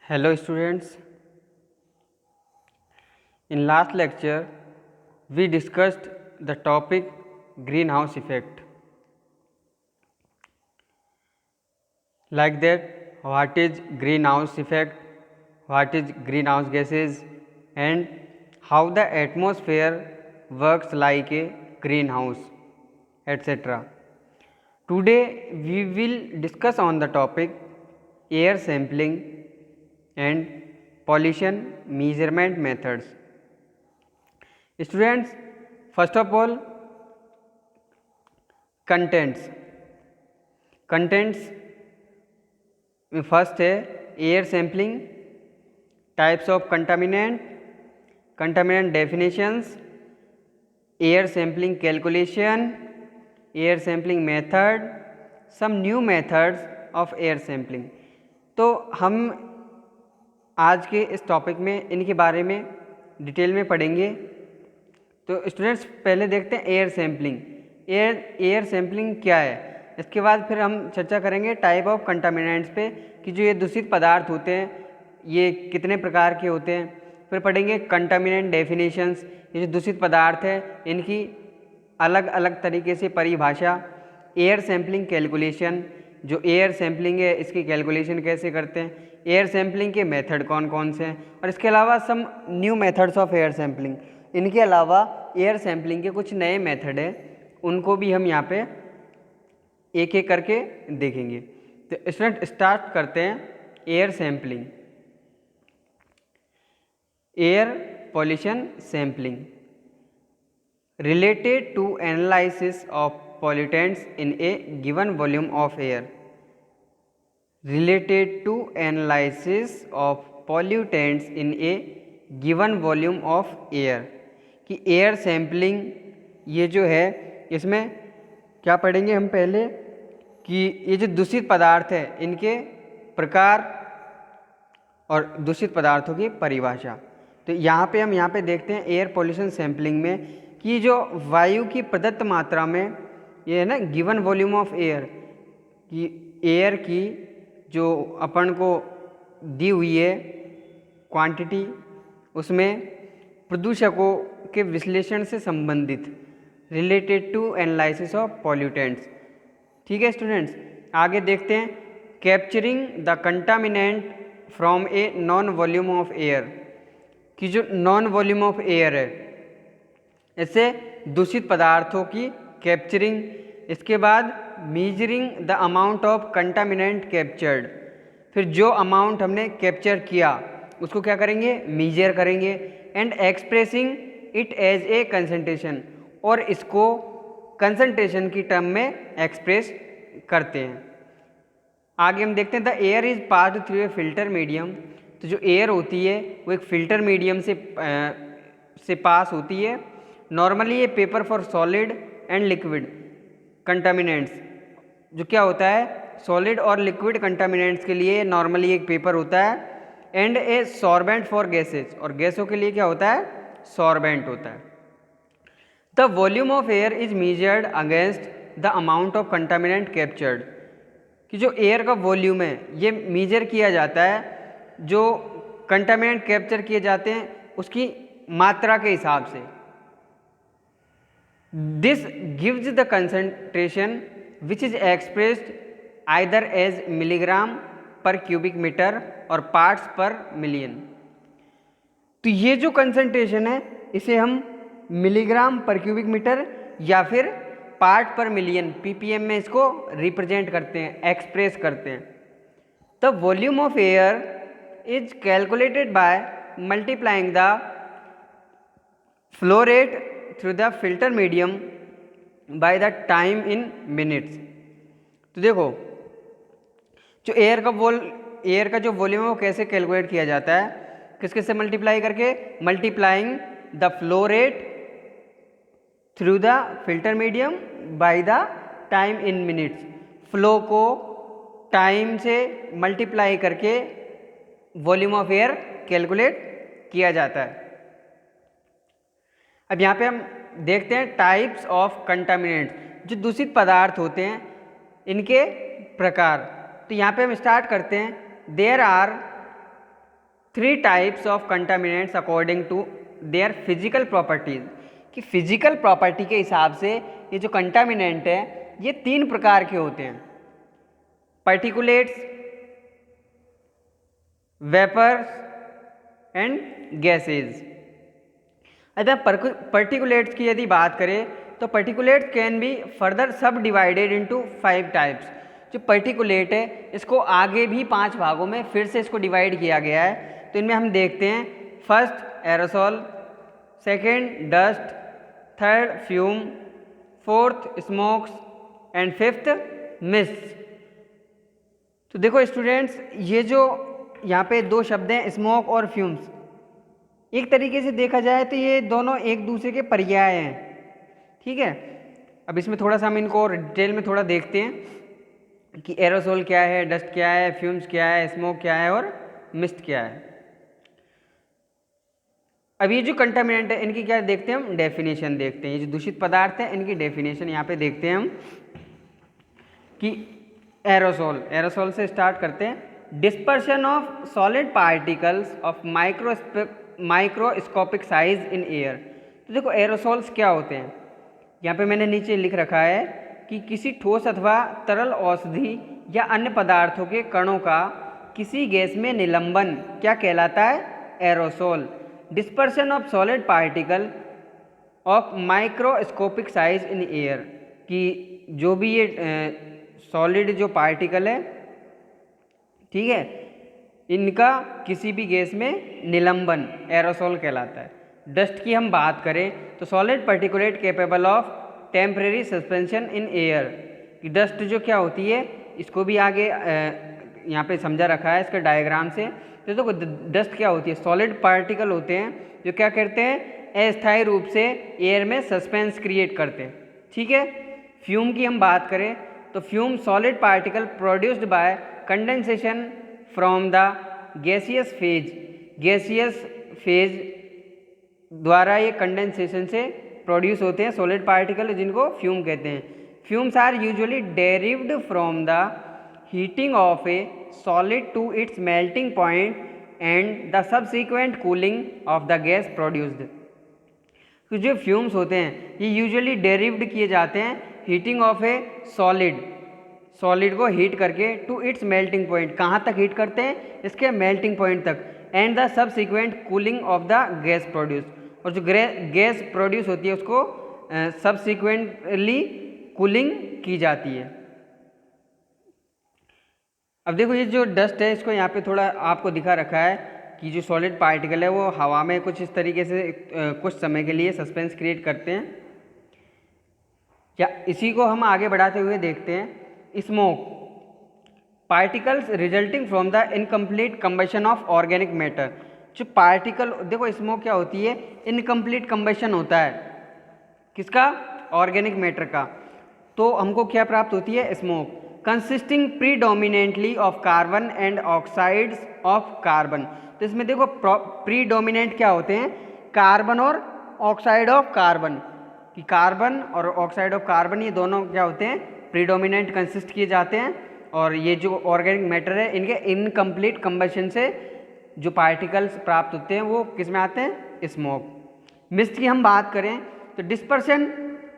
Hello students, in last lecture we discussed the topic greenhouse effect. Like that, what is greenhouse effect, what is greenhouse gases, and how the atmosphere works like a greenhouse, etc. Today we will discuss on the topic air sampling and pollution measurement methods. Students, first of all, contents में first है air sampling, types of contaminant definitions, air sampling calculation, air sampling method, some new methods of air sampling. तो हम आज के इस topic में इनके बारे में डिटेल में पढ़ेंगे. तो स्टूडेंट्स पहले देखते हैं एयर सैम्पलिंग. एयर सैम्पलिंग क्या है, इसके बाद फिर हम चर्चा करेंगे टाइप ऑफ कंटामिनेंट्स पे कि जो ये दूषित पदार्थ होते हैं ये कितने प्रकार के होते हैं. फिर पढ़ेंगे कंटामिनेंट डेफिनेशंस, ये जो दूषित पदार्थ है इनकी अलग अलग तरीके से परिभाषा. एयर सैम्पलिंग कैलकुलेशन, जो एयर सैम्पलिंग है इसकी कैलकुलेशन कैसे करते हैं, एयर सैम्पलिंग के मेथड कौन कौन से हैं, और इसके अलावा some new methods of air sampling. इनके अलावा एयर सैम्पलिंग के कुछ नए मेथड हैं, उनको भी हम यहाँ पे एक एक करके देखेंगे. तो स्टूडेंट स्टार्ट करते हैं air sampling. Air pollution sampling related to analysis of pollutants in a given volume of air. Related to analysis of pollutants in a given volume of air. कि एयर सैम्पलिंग ये जो है इसमें क्या पढ़ेंगे हम पहले कि ये जो दूषित पदार्थ है इनके प्रकार और दूषित पदार्थों की परिभाषा. तो यहाँ पे देखते हैं एयर पॉल्यूशन सैम्पलिंग में कि जो वायु की प्रदत्त मात्रा में ये है ना गिवन वॉल्यूम ऑफ एयर, कि एयर की जो अपन को दी हुई है क्वांटिटी, उसमें प्रदूषकों के विश्लेषण से संबंधित related to analysis of pollutants. ठीक है स्टूडेंट्स, आगे देखते हैं capturing the contaminant from a known volume of air. कि जो नॉन वॉल्यूम ऑफ एयर है इससे दूषित पदार्थों की कैप्चरिंग. इसके बाद measuring the amount of contaminant captured. फिर जो अमाउंट हमने कैप्चर किया उसको क्या करेंगे, मीजर करेंगे. And expressing it as a concentration, और इसको कंसंट्रेशन की टर्म में एक्सप्रेस करते हैं. आगे हम देखते हैं the air is passed through a filter medium. तो जो एयर होती है वो एक फिल्टर मीडियम से पास होती है. नॉर्मली ये paper for solid and liquid contaminants, जो क्या होता है सॉलिड और लिक्विड कंटामिनेंट्स के लिए नॉर्मली एक पेपर होता है. And A sorbent for gases, और गैसों के लिए क्या होता है सॉर्बेंट होता है. The volume of air is measured against the amount of contaminant captured. कि जो एयर का वॉल्यूम है ये मेजर किया जाता है जो कंटामिनेंट कैप्चर किए जाते हैं उसकी मात्रा के हिसाब से. This gives the concentration which is expressed either as milligram per cubic metre और पार्ट्स पर मिलियन. तो ये जो कंसंट्रेशन है इसे हम मिलीग्राम पर क्यूबिक मीटर या फिर पार्ट पर मिलियन पीपीएम में इसको रिप्रेजेंट करते हैं, एक्सप्रेस करते हैं. The volume of air is calculated by multiplying the flow rate through the filter medium by the time in minutes. तो देखो जो एयर का जो वॉल्यूम है वो कैसे कैलकुलेट किया जाता है, किसके से मल्टीप्लाई करके, multiplying the flow rate through the filter medium by the time in minutes. Flow को टाइम से मल्टीप्लाई करके वॉल्यूम ऑफ एयर कैलकुलेट किया जाता है. अब यहाँ पे हम देखते हैं टाइप्स ऑफ कंटामिनेंट्स, जो दूषित पदार्थ होते हैं इनके प्रकार. तो यहाँ पे हम स्टार्ट करते हैं. There are 3 types of contaminants according to their physical properties, कि फिजिकल प्रॉपर्टी के हिसाब से ये जो कंटामिनेंट है ये 3 प्रकार के होते हैं। Particulates, vapours and gases. अच्छा, पर्टिकुलेट्स की यदि बात करें तो particulates can be further subdivided into 5 types. जो पर्टिकुलेट है इसको आगे भी 5 भागों में फिर से इसको डिवाइड किया गया है। तो इनमें हम देखते हैं, first aerosol, second dust, third fume, fourth smokes and fifth mist. तो देखो स्टूडेंट्स, ये जो यहाँ पे 2 शब्द हैं स्मोक और फ्यूम्स, एक तरीके से देखा जाए तो ये दोनों एक दूसरे के पर्याय हैं, ठीक है। अब इसमें थोड़ा सा हम इनको और डिटेल में थोड़ा देखते हैं कि एरोसोल क्या है, डस्ट क्या है, फ्यूम्स क्या है, स्मोक क्या है और मिस्ट क्या है। अब ये जो कंटामिनेंट है इनकी क्या देखते हैं हम, डेफिनेशन देखते हैं। ये जो दूषित पदार्थ है इनकी डेफिनेशन यहाँ पे देखते हैं हम कि एरोसोल से स्टार्ट करते हैं। Dispersion of solid particles of microscopic size in air. तो देखो एरोसोल्स क्या होते हैं, यहाँ पे मैंने नीचे लिख रखा है कि किसी ठोस अथवा तरल औषधि या अन्य पदार्थों के कणों का किसी गैस में निलंबन क्या कहलाता है, aerosol. Dispersion of solid particle of microscopic size in air, कि जो भी ये सॉलिड जो पार्टिकल है, ठीक है, इनका किसी भी गैस में निलंबन एरोसोल कहलाता है। डस्ट की हम बात करें तो solid particulate capable of temporary suspension in air, कि डस्ट जो क्या होती है इसको भी आगे यहाँ पे समझा रखा है इसके डायग्राम से। तो देखो डस्ट क्या होती है, सॉलिड पार्टिकल होते हैं जो क्या करते हैं, अस्थायी रूप से एयर में सस्पेंस क्रिएट करते हैं, ठीक है। फ्यूम की हम बात करें तो fume solid particle produced by condensation from the gaseous phase द्वारा ये कंडेंसेशन से प्रोड्यूस होते हैं सॉलिड पार्टिकल, जिनको फ्यूम कहते हैं। Fumes are usually derived from the heating of a solid to its melting point and the subsequent cooling of the gas produced. तो जो फ्यूम्स होते हैं ये यूजुअली डेरिव्ड किए जाते हैं हीटिंग ऑफ ए सॉलिड को हीट करके टू इट्स मेल्टिंग पॉइंट, कहाँ तक हीट करते हैं, इसके मेल्टिंग पॉइंट तक, and the subsequent cooling of the gas produce, और जो गैस प्रोड्यूस होती है उसको सबसीक्वेंटली कूलिंग की जाती है। अब देखो ये जो डस्ट है इसको यहाँ पे थोड़ा आपको दिखा रखा है कि जो सॉलिड पार्टिकल है वो हवा में कुछ इस तरीके से कुछ समय के लिए सस्पेंस क्रिएट करते हैं। या इसी को हम आगे बढ़ाते हुए देखते हैं, smoke particles resulting from the incomplete combustion of organic matter. जो पार्टिकल, देखो स्मोक क्या होती है, इनकम्प्लीट कंबशन होता है किसका, ऑर्गेनिक मैटर का। तो हमको क्या प्राप्त होती है, smoke consisting predominantly of carbon and oxides of carbon. तो इसमें देखो प्रीडोमिनेंट क्या होते हैं, कार्बन और ऑक्साइड ऑफ कार्बन, कि कार्बन और ऑक्साइड ऑफ कार्बन ये दोनों क्या होते हैं, प्रीडोमिनेंट कंसिस्ट किए जाते हैं। और ये जो ऑर्गेनिक मैटर है इनके इनकम्प्लीट कंबशन से जो पार्टिकल्स प्राप्त होते हैं वो किस में आते हैं, स्मोक। मिस्ट की हम बात करें तो dispersion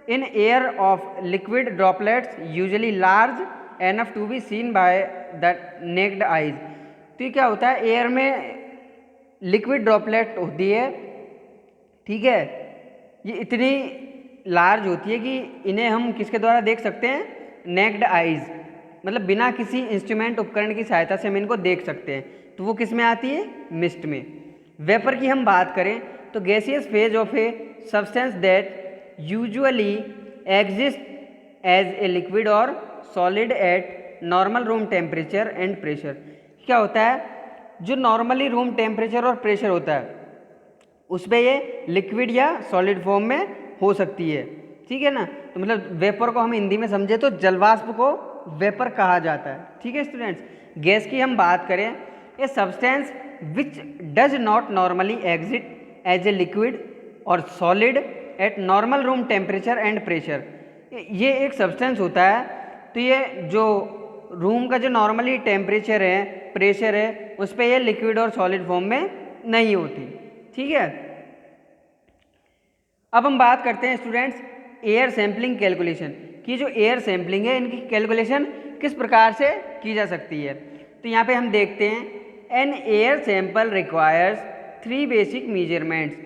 in air of liquid droplets usually large enough to be seen by the naked eyes. तो ये क्या होता है, एयर में लिक्विड ड्रॉपलेट होती है, ठीक है, ये इतनी लार्ज होती है कि इन्हें हम किसके द्वारा देख सकते हैं, नेक्ड आइज, मतलब बिना किसी इंस्ट्रूमेंट उपकरण की सहायता से हम इनको देख सकते हैं। तो वो किस में आती है, मिस्ट में। वेपर की हम बात करें तो gaseous phase of a substance that usually exist as a liquid और solid at normal room temperature and pressure. क्या होता है, जो नॉर्मली रूम टेम्परेचर और प्रेशर होता है उस पर ये लिक्विड या सॉलिड फॉर्म में हो सकती है, ठीक है ना। तो मतलब वेपर को हम हिंदी में समझे तो जलवाष्प को वेपर कहा जाता है, ठीक है स्टूडेंट्स। गैस की हम बात करें, a substance which does not normally exist as a liquid और solid at normal room temperature and pressure. ये एक सब्सटेंस होता है, तो ये जो रूम का जो नॉर्मली टेम्परेचर है, प्रेशर है, उस पर ये लिक्विड और सॉलिड फॉर्म में नहीं होती। ठीक है, अब हम बात करते हैं स्टूडेंट्स एयर सैम्पलिंग कैलकुलेशन की। जो एयर सैम्पलिंग है इनकी कैलकुलेशन किस प्रकार से की जा सकती है। तो यहाँ पे हम देखते हैं an air sample requires 3 basic measurements.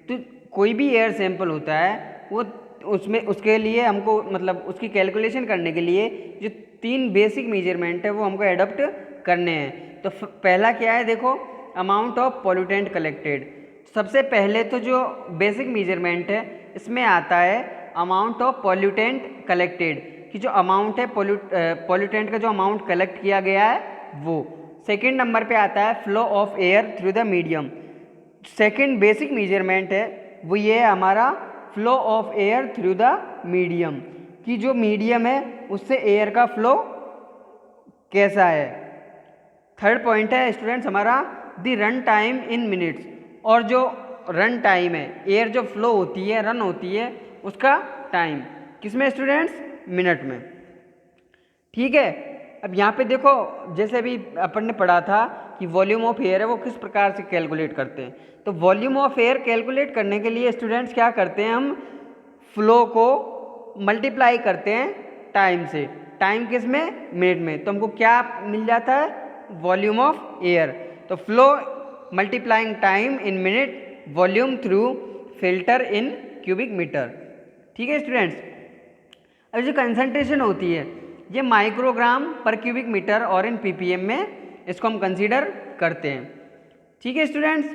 तो कोई भी एयर सैंपल होता है वो उसमें उसके लिए हमको मतलब उसकी कैलकुलेशन करने के लिए जो 3 बेसिक मेजरमेंट है वो हमको एडॉप्ट करने हैं। तो पहला क्या है, देखो अमाउंट ऑफ पॉल्यूटेंट कलेक्टेड। सबसे पहले तो जो बेसिक मेजरमेंट है इसमें आता है अमाउंट ऑफ पॉल्यूटेंट कलेक्टेड, कि जो अमाउंट है पॉल्यूटेंट का जो अमाउंट कलेक्ट किया गया है वो। सेकंड नंबर पे आता है flow of air through the medium. Second basic measurement है वो ये है हमारा flow of air through the medium, कि जो मीडियम है उससे एयर का फ्लो कैसा है। थर्ड पॉइंट है स्टूडेंट्स हमारा the run time in minutes, और जो रन टाइम है एयर जो फ्लो होती है रन होती है उसका टाइम किसमें स्टूडेंट्स, मिनट में। ठीक है, अब यहाँ पे देखो जैसे अभी अपन ने पढ़ा था कि वॉल्यूम ऑफ एयर है वो किस प्रकार से कैलकुलेट करते हैं। तो वॉल्यूम ऑफ एयर कैलकुलेट करने के लिए स्टूडेंट्स क्या करते हैं, हम फ्लो को मल्टीप्लाई करते हैं टाइम से। टाइम किस में, मिनट में। तो हमको क्या मिल जाता है, वॉल्यूम ऑफ एयर। तो flow multiplying time in minute, volume through filter in cubic metre. ठीक है स्टूडेंट्स, अब जो कंसंट्रेशन होती है ये माइक्रोग्राम पर क्यूबिक मीटर और इन पीपीएम में इसको हम कंसीडर करते हैं। ठीक है स्टूडेंट्स,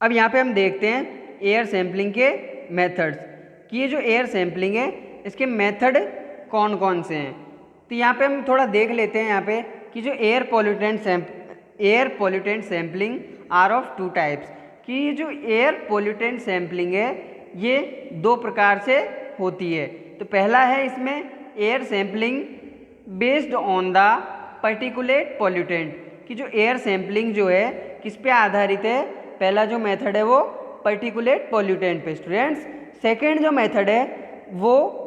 अब यहाँ पे हम देखते हैं एयर सैम्पलिंग के मेथड्स, कि ये जो एयर सैम्पलिंग है इसके मेथड कौन कौन से हैं। तो यहाँ पे हम थोड़ा देख लेते हैं यहाँ पे कि जो air pollutant sampling are of 2 types, कि ये जो एयर पोल्यूटेंट सैम्पलिंग है ये 2 प्रकार से होती है। तो पहला है इसमें air sampling based on the particulate pollutant, कि जो एयर सैम्पलिंग जो है किस पे आधारित है, पहला जो मेथड है वो पर्टिकुलेट पोल्यूटेंट पे स्टूडेंट्स। सेकेंड जो मेथड है वो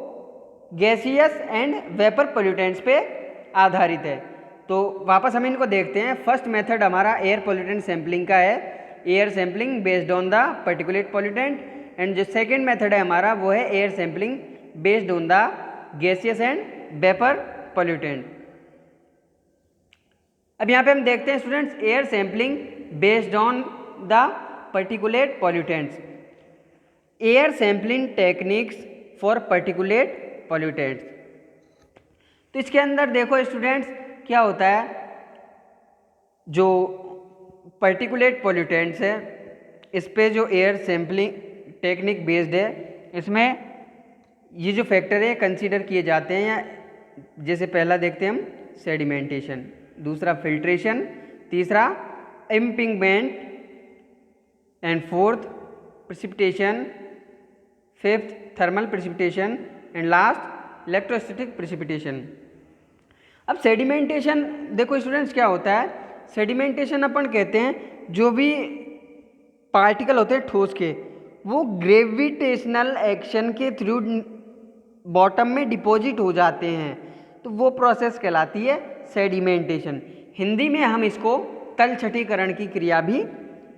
गैसियस एंड वेपर पोल्यूटेंट्स पे आधारित है। तो वापस हम इनको देखते हैं। फर्स्ट मेथड हमारा एयर पोल्यूटेंट सैम्पलिंग का है, air sampling based on the particulate pollutant, and जो सेकेंड मेथड है हमारा वो है air sampling based on the gaseous and vapour pollutant. अब यहाँ पे हम देखते हैं students air sampling based on the particulate pollutants, air sampling techniques for particulate pollutants. तो इसके अंदर देखो स्टूडेंट्स क्या होता है, जो पर्टिकुलेट पोल्यूटेंट्स है इस पे जो एयर सैम्पलिंग टेक्निक बेस्ड है इसमें ये जो फैक्टर है कंसीडर किए जाते हैं, या जैसे पहला देखते हैं हम सेडिमेंटेशन, दूसरा फिल्ट्रेशन, तीसरा impingement, and fourth precipitation, fifth thermal precipitation, and last electrostatic precipitation. अब सेडिमेंटेशन देखो स्टूडेंट्स क्या होता है, सेडिमेंटेशन अपन कहते हैं जो भी पार्टिकल होते हैं ठोस के वो ग्रेविटेशनल एक्शन के थ्रू बॉटम में डिपॉजिट हो जाते हैं, तो वो प्रोसेस कहलाती है सेडिमेंटेशन। हिंदी में हम इसको तलछटीकरण की क्रिया भी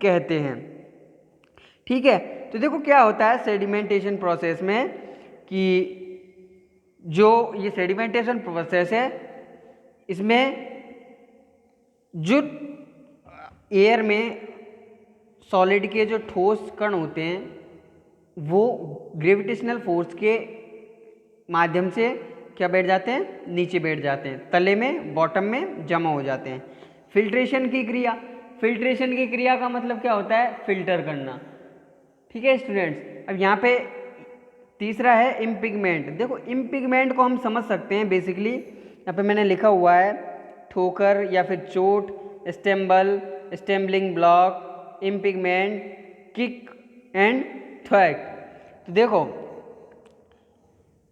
कहते हैं। ठीक है, तो देखो क्या होता है सेडिमेंटेशन प्रोसेस में, कि जो ये सेडिमेंटेशन प्रोसेस है इसमें जो एयर में सॉलिड के जो ठोस कण होते हैं वो ग्रेविटेशनल फोर्स के माध्यम से क्या बैठ जाते हैं, नीचे बैठ जाते हैं, तले में बॉटम में जमा हो जाते हैं। फिल्ट्रेशन की क्रिया, फिल्ट्रेशन की क्रिया का मतलब क्या होता है, फिल्टर करना। ठीक है स्टूडेंट्स, अब यहाँ पे तीसरा है इम्पिगमेंट। देखो इम्पिगमेंट को हम समझ सकते हैं बेसिकली, यहाँ पे मैंने लिखा हुआ है ठोकर या फिर चोट, स्टेम्बल, स्टेम्बलिंग ब्लॉक, इम्पिगमेंट, किक एंड थ्वैक। तो देखो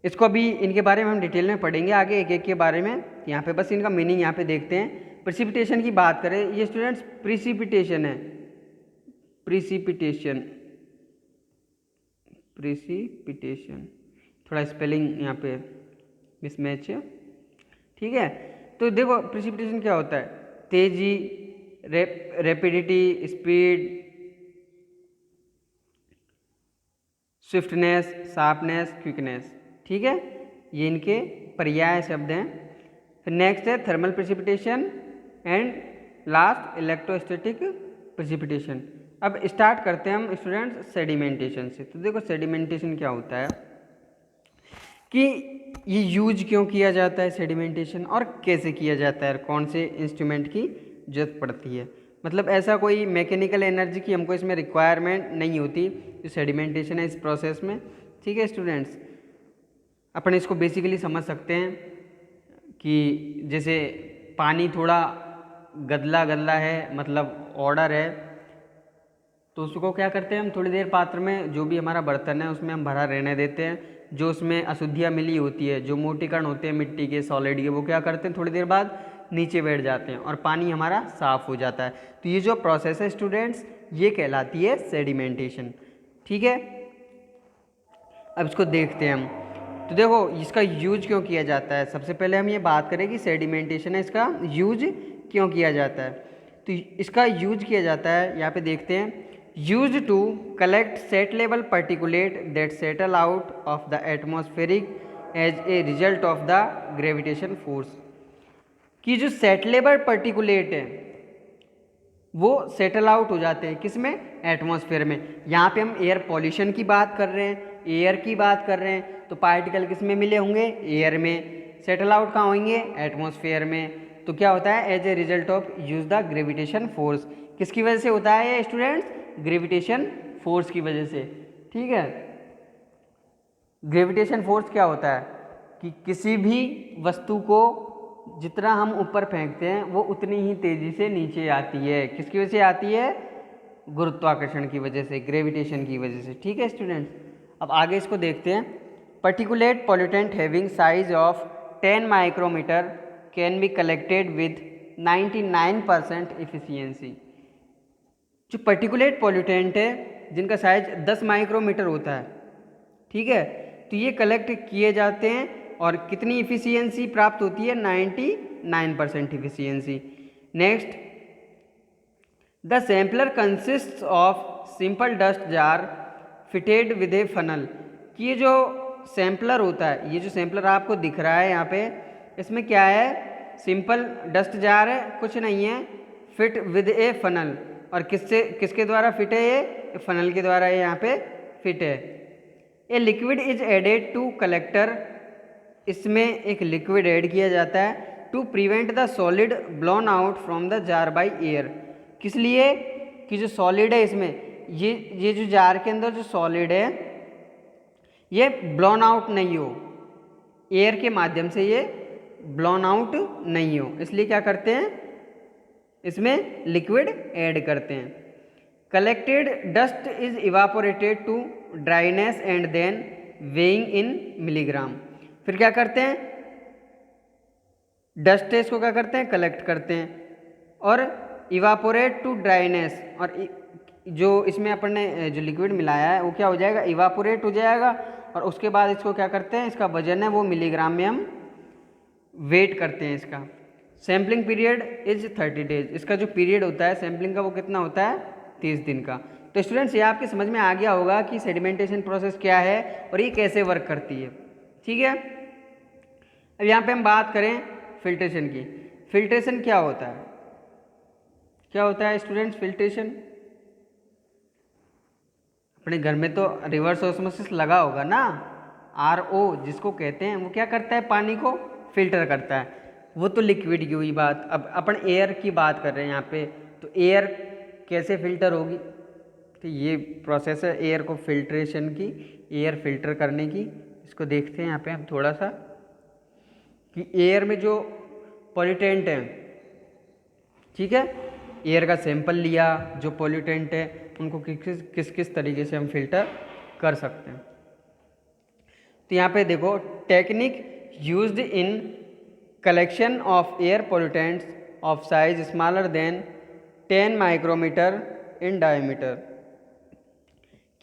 इसको अभी इनके बारे में हम डिटेल में पढ़ेंगे आगे एक एक के बारे में। यहाँ पे बस इनका मीनिंग यहाँ पे देखते हैं। प्रिसिपिटेशन की बात करें, ये स्टूडेंट्स प्रिसिपिटेशन है, प्रिसिपिटेशन, प्रिसिपिटेशन, थोड़ा स्पेलिंग यहाँ पे मिसमैच है। ठीक है, तो देखो प्रेसिपिटेशन क्या होता है, तेजी, rapidity, speed, swiftness, sharpness, quickness. ठीक है, ये इनके पर्याय शब्द हैं। फिर नेक्स्ट है thermal precipitation and last electrostatic precipitation. अब स्टार्ट करते हैं हम स्टूडेंट्स सेडिमेंटेशन से। तो देखो सेडिमेंटेशन क्या होता है कि ये यूज क्यों किया जाता है सेडिमेंटेशन, और कैसे किया जाता है, और कौन से इंस्ट्रूमेंट की जरूरत पड़ती है। मतलब ऐसा कोई मैकेनिकल एनर्जी की हमको इसमें रिक्वायरमेंट नहीं होती जो सेडिमेंटेशन है इस प्रोसेस में। ठीक है स्टूडेंट्स, अपन इसको बेसिकली समझ सकते हैं कि जैसे पानी थोड़ा गदला गदला है, मतलब ऑर्डर है, तो उसको क्या करते हैं हम, थोड़ी देर पात्र में जो भी हमारा बर्तन है उसमें हम भरा रहने देते हैं। जो उसमें अशुद्धियाँ मिली होती है, जो मोटे कण होते हैं मिट्टी के, सॉलिड के, वो क्या करते हैं थोड़ी देर बाद नीचे बैठ जाते हैं और पानी हमारा साफ हो जाता है। तो ये जो प्रोसेस है स्टूडेंट्स, ये कहलाती है सेडिमेंटेशन। ठीक है, अब इसको देखते हैं हम। तो देखो इसका यूज क्यों किया जाता है, सबसे पहले हम ये बात करें कि सेडिमेंटेशन है, इसका यूज क्यों किया जाता है। तो इसका यूज किया जाता है, यहाँ पे देखते हैं, use to collect settleable particulate that settle out of the atmospheric as a result of the gravitation force. कि जो सेट लेवल पर्टिकुलेट है वो सेटल आउट हो जाते हैं किस में, एटमॉस्फेयर में। यहाँ पे हम एयर पॉल्यूशन की बात कर रहे हैं, एयर की बात कर रहे हैं, तो पार्टिकल किस में मिले होंगे, एयर में। सेटल आउट कहाँ होंगे, एटमॉस्फेयर में। तो क्या होता है, as a result of use the gravitation force. किसकी वजह से होता है ये स्टूडेंट्स, ग्रेविटेशन फोर्स की वजह से। ठीक है, ग्रेविटेशन फोर्स क्या होता है कि किसी भी वस्तु को जितना हम ऊपर फेंकते हैं वो उतनी ही तेजी से नीचे आती है। किसकी वजह से आती है, गुरुत्वाकर्षण की वजह से, ग्रेविटेशन की वजह से। ठीक है स्टूडेंट्स, अब आगे इसको देखते हैं। Particulate pollutant having size of 10 micrometre can be collected with 99% efficiency. जो पर्टिकुलेट पॉल्यूटेंट है जिनका साइज 10 माइक्रोमीटर होता है, ठीक है, तो ये कलेक्ट किए जाते हैं और कितनी इफिशियंसी प्राप्त होती है, 99% efficiency. Next, the sampler consist of simple dust jar fitted with A funnel. कि ये जो सैम्पलर होता है, ये जो सैम्पलर आपको दिख रहा है यहाँ पे, इसमें क्या है, सिंपल डस्ट जार है, कुछ नहीं है, फिट विद ए फनल। और किसके द्वारा फिट है, ये फनल के द्वारा ये यहाँ पे फिट है। A liquid is added to collector, इसमें एक लिक्विड ऐड किया जाता है to prevent the solid blown out from the jar by air. किस लिए, कि जो सॉलिड है इसमें, ये जो जार के अंदर जो सॉलिड है ये ब्लोन आउट नहीं हो, एयर के माध्यम से ये ब्लोन आउट नहीं हो, इसलिए क्या करते हैं, इसमें लिक्विड ऐड करते हैं। Collected dust is evaporated to dryness and then weighing in milligram. फिर क्या करते हैं, डस्ट है इसको क्या करते हैं, कलेक्ट करते हैं और इवापोरेट टू ड्राइनेस, और जो इसमें अपन ने जो लिक्विड मिलाया है वो क्या हो जाएगा, इवापोरेट हो जाएगा। और उसके बाद इसको क्या करते हैं, इसका वजन है वो मिलीग्राम में हम वेट करते हैं इसका। सैम्पलिंग पीरियड इज 30 डेज, इसका जो पीरियड होता है सैम्पलिंग का वो कितना होता है, 30 दिन का। तो स्टूडेंट्स ये आपके समझ में आ गया होगा कि सेडिमेंटेशन प्रोसेस क्या है और ये कैसे वर्क करती है। ठीक है, अब यहाँ पे हम बात करें फिल्ट्रेशन की। फिल्ट्रेशन क्या होता है, क्या होता है स्टूडेंट्स फिल्ट्रेशन? अपने घर में तो रिवर्स ऑस्मोसिस लगा होगा ना, RO जिसको कहते हैं, वो क्या करता है, पानी को फिल्टर करता है। वो तो लिक्विड की हुई बात। अब अपन एयर की बात कर रहे हैं यहाँ पे, तो एयर कैसे फिल्टर होगी, तो ये प्रोसेस है एयर को फिल्ट्रेशन की, एयर फिल्टर करने की। इसको देखते हैं यहाँ पे हम थोड़ा सा कि एयर में जो पॉल्यूटेंट है, ठीक है, एयर का सैंपल लिया, जो पॉल्यूटेंट है उनको किस किस तरीके से हम फिल्टर कर सकते हैं। तो यहाँ पे देखो, technique used in collection of air pollutants of size smaller than 10 micrometre in diameter.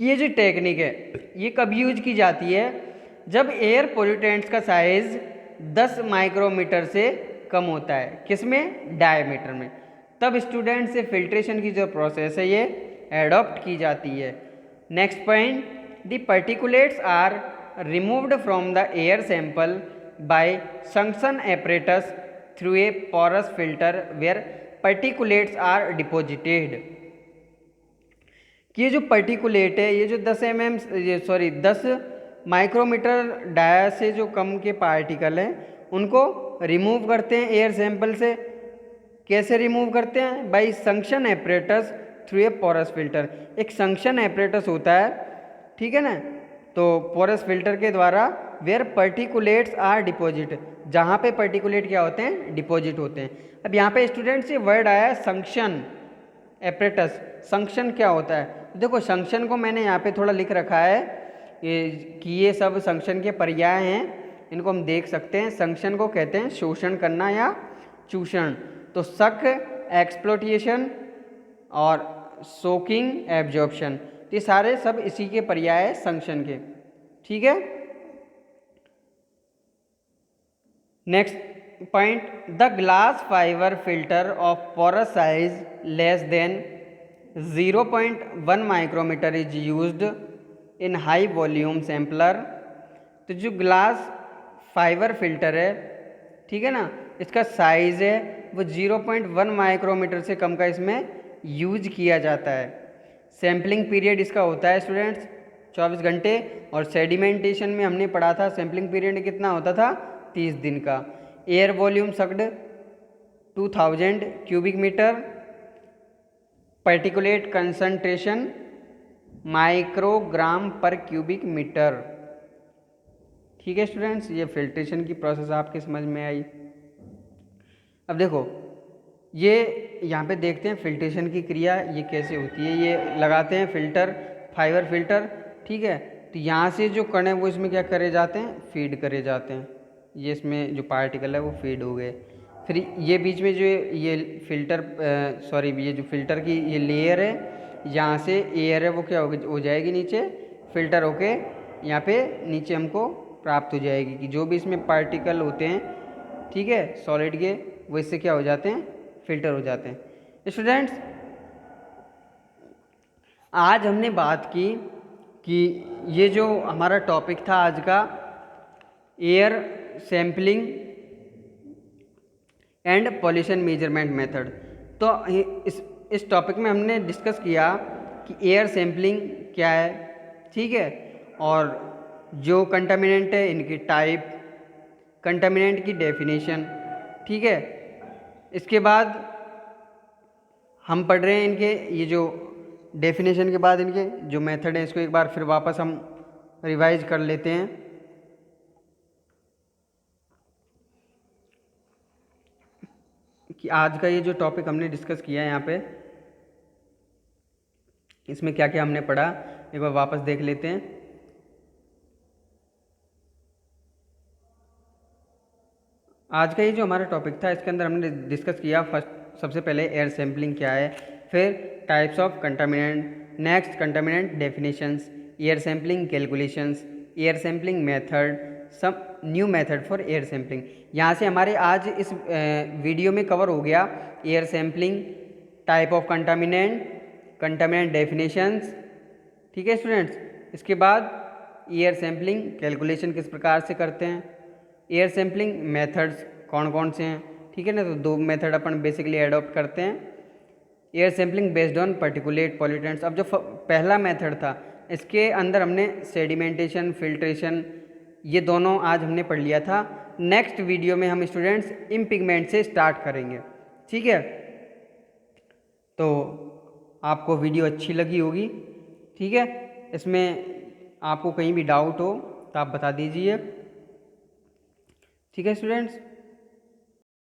कि ये जो टेक्निक है ये कब यूज की जाती है, जब एयर पॉल्यूटेंट्स का साइज 10 माइक्रोमीटर से कम होता है, किसमें, डायमीटर में। तब स्टूडेंट से फिल्ट्रेशन की जो प्रोसेस है ये एडॉप्ट की जाती है। Next point, the particulates are removed from the air sample by suction apparatus through a porous filter where particulates are deposited. कि ये जो पर्टिकुलेट है, ये जो 10 माइक्रोमीटर डाया से जो कम के पार्टिकल हैं उनको रिमूव करते हैं एयर सैंपल से। कैसे रिमूव करते हैं, by suction apparatus through a porous filter. एक सक्शन एपरेटस होता है, ठीक है ना, तो पोरस फिल्टर के द्वारा वेयर पर्टिकुलेट्स आर डिपॉजिट, जहाँ पे पर्टिकुलेट क्या होते हैं, डिपॉजिट होते हैं। अब यहाँ पे स्टूडेंट से वर्ड आया है सक्शन एपरेटस। सक्शन क्या होता है, देखो सक्शन को मैंने यहाँ पे थोड़ा लिख रखा है कि ये सब सक्शन के पर्याय हैं, इनको हम देख सकते हैं। सक्शन को कहते हैं शोषण करना या चूषण। तो सक एक्सप्लोटिएशन और सोकिंग एब्जॉर्प्शन, ये सारे सब इसी के पर्याय है सक्शन के, ठीक है। Next point, the glass fibre filter of porous size less than 0.1 micrometre is used in high volume sampler. तो जो ग्लास फाइबर फिल्टर है, ठीक है ना, इसका साइज़ है वो 0.1 माइक्रोमीटर से कम का इसमें यूज किया जाता है। सैम्पलिंग पीरियड इसका होता है स्टूडेंट्स 24 घंटे, और सेडिमेंटेशन में हमने पढ़ा था सैम्पलिंग पीरियड कितना होता था, 30 दिन का। Air volume sucked 2000 cubic metre, particulate concentration microgram per cubic metre. ठीक है स्टूडेंट्स, ये फिल्ट्रेशन की प्रोसेस आपके समझ में आई। अब देखो ये यहाँ पे देखते हैं फिल्ट्रेशन की क्रिया ये कैसे होती है। ये लगाते हैं फिल्टर, फाइबर फिल्टर, ठीक है। तो यहाँ से जो कण है वो इसमें क्या करे जाते हैं, फीड करे जाते हैं। ये इसमें जो पार्टिकल है वो फीड हो गए। फिर ये बीच में जो ये फिल्टर ये जो फिल्टर की ये लेयर है, यहाँ से एयर है वो क्या हो जाएगी नीचे, फिल्टर होके यहाँ पे नीचे हमको प्राप्त हो जाएगी कि जो भी इसमें पार्टिकल होते हैं, ठीक है, सॉलिड के, वो इससे क्या हो जाते हैं, फिल्टर हो जाते हैं। स्टूडेंट्स आज हमने बात की कि ये जो हमारा टॉपिक था आज का, air sampling and pollution measurement method. तो इस टॉपिक में हमने डिस्कस किया कि एयर सैम्पलिंग क्या है, ठीक है, और जो कंटामिनेंट है इनकी टाइप, कंटामिनेंट की डेफिनेशन, ठीक है। इसके बाद हम पढ़ रहे हैं इनके ये जो डेफिनेशन के बाद इनके जो मेथड है, इसको एक बार फिर वापस हम रिवाइज कर लेते हैं। कि आज का ये जो टॉपिक हमने डिस्कस किया है यहाँ पे, इसमें क्या क्या हमने पढ़ा एक बार वापस देख लेते हैं। आज का ये जो हमारा टॉपिक था इसके अंदर हमने डिस्कस किया फर्स्ट सबसे पहले एयर सैम्पलिंग क्या है, फिर types of contaminant, next contaminant definitions, air sampling calculations, air sampling method, सब new method for air sampling. यहाँ से हमारे आज इस वीडियो में कवर हो गया air sampling, type of contaminant, contaminant definitions, ठीक है स्टूडेंट्स। इसके बाद एयर सैम्पलिंग कैलकुलेशन किस प्रकार से करते हैं, एयर सैम्पलिंग मेथड्स कौन कौन से हैं, ठीक है ना। तो दो मेथड अपन बेसिकली एडॉप्ट करते हैं, air sampling based on particulate pollutants. अब जो पहला मेथड था इसके अंदर हमने सेडिमेंटेशन, फिल्ट्रेशन, ये दोनों आज हमने पढ़ लिया था। नेक्स्ट वीडियो में हम स्टूडेंट्स इम्पिगमेंट से स्टार्ट करेंगे, ठीक है। तो आपको वीडियो अच्छी लगी होगी, ठीक है। इसमें आपको कहीं भी डाउट हो तो आप बता दीजिए, ठीक है स्टूडेंट्स।